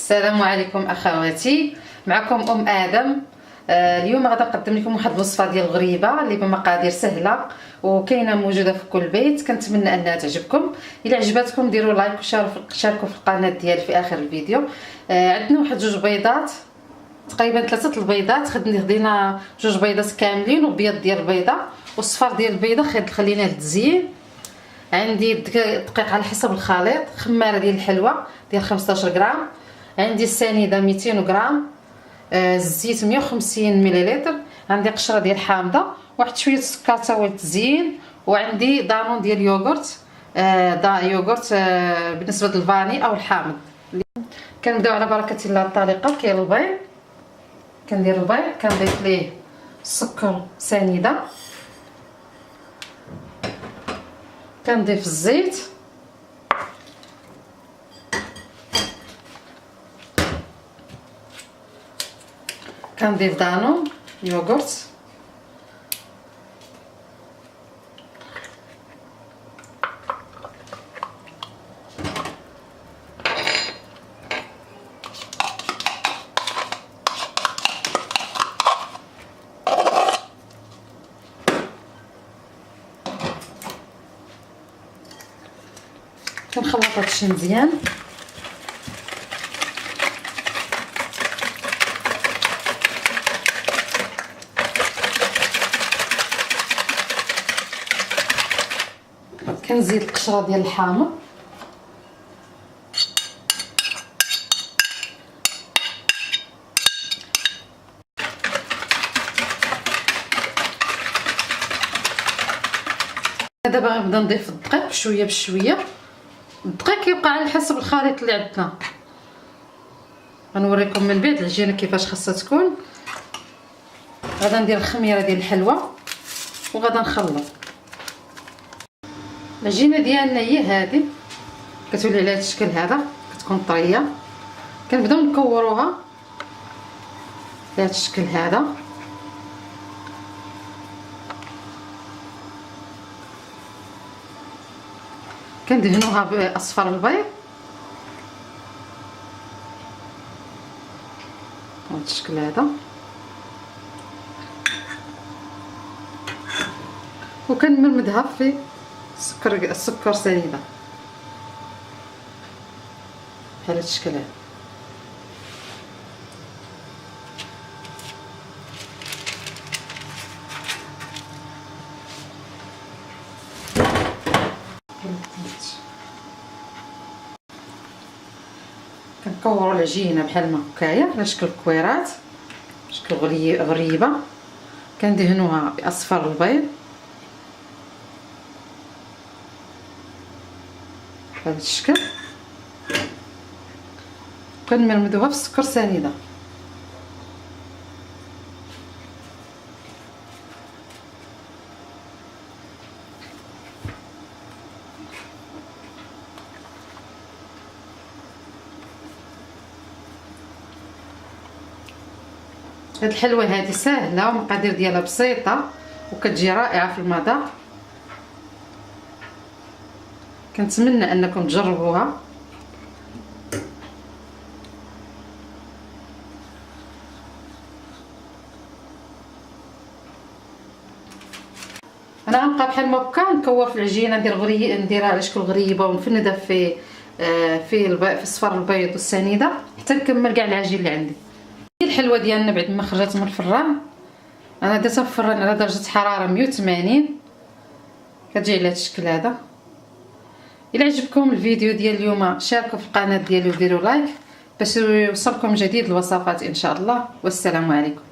السلام عليكم اخواتي، معكم ام ادم. اليوم غادي نقدم لكم واحد الوصفه ديال الغريبه اللي بمقادير سهله وكاينه موجوده في كل بيت. كنتمنى انها تعجبكم. الى عجبتكم ديروا لايك وشاركوا في القناه ديالي في اخر الفيديو. عندنا واحد جوج بيضات، تقريبا 3 البيضات. خدينا جوج بيضات كاملين وبيض ديال البيضه والصفار ديال البيضه خليناه للتزيين. عندي دقيق على حسب الخليط، خماره ديال الحلوى ديال 15 غرام، عندي السنيده 200 غرام، الزيت 150 مليلتر، عندي قشره ديال حامضه، واحد شويه السكر تا هو للتزيين، وعندي دانون ديال يوغورت. يوغورت بالنسبه للفاني او الحامض. كنبداو على بركه الله الطريقه. كاين البيض، كندير البيض كنضيف ليه السكر سنيده، كنضيف الزيت، كنضيف دانون يوغورت، كنخلط هادشي مزيان. كنزيد القشره ديال الحامض، دابا غنبدا نضيف الدقيق بشويه بشويه. الدقيق كيبقى على حسب الخليط اللي عندنا. غنوريكم من بعد العجينه كيفاش خاصها تكون. غادا ندير الخميره ديال الحلوى وغادا نخلط. العجينه ديالنا هي هذه، كتولي على هذا الشكل هذا، كتكون طريه. كنبداو نكوروها بهذا الشكل هذا. كندهنوها باصفر البيض بهذا الشكل هذا، وكنمرمدها في السكر سنيده بهذا الشكل هذا. كنكوروا العجينه بحال ما هكايا على شكل كويرات، شكل غريبه. كندهنوها باصفر البيض بهذا الشكل، كنمرمدوها في السكر سنيده. هاد الحلوه هذه ساهله والمقادير ديالها بسيطه وكتجي رائعه في المذاق. كنتمنى انكم تجربوها. انا غنبقى بحال ما هكا نكور في العجينه، نديرها على شكل غريبه ونفندها في صفار البيض والسنيده حتى نكمل كاع العجين اللي عندي. الحلوه ديالنا بعد ما خرجت من الفران، انا درتها في الفران على درجه حراره 180، كتجي على هذا الشكل هذا. الى عجبكم الفيديو ديال اليوم شاركوا في القناه ديالي وديروا لايك باش يوصلكم جديد الوصفات ان شاء الله. والسلام عليكم.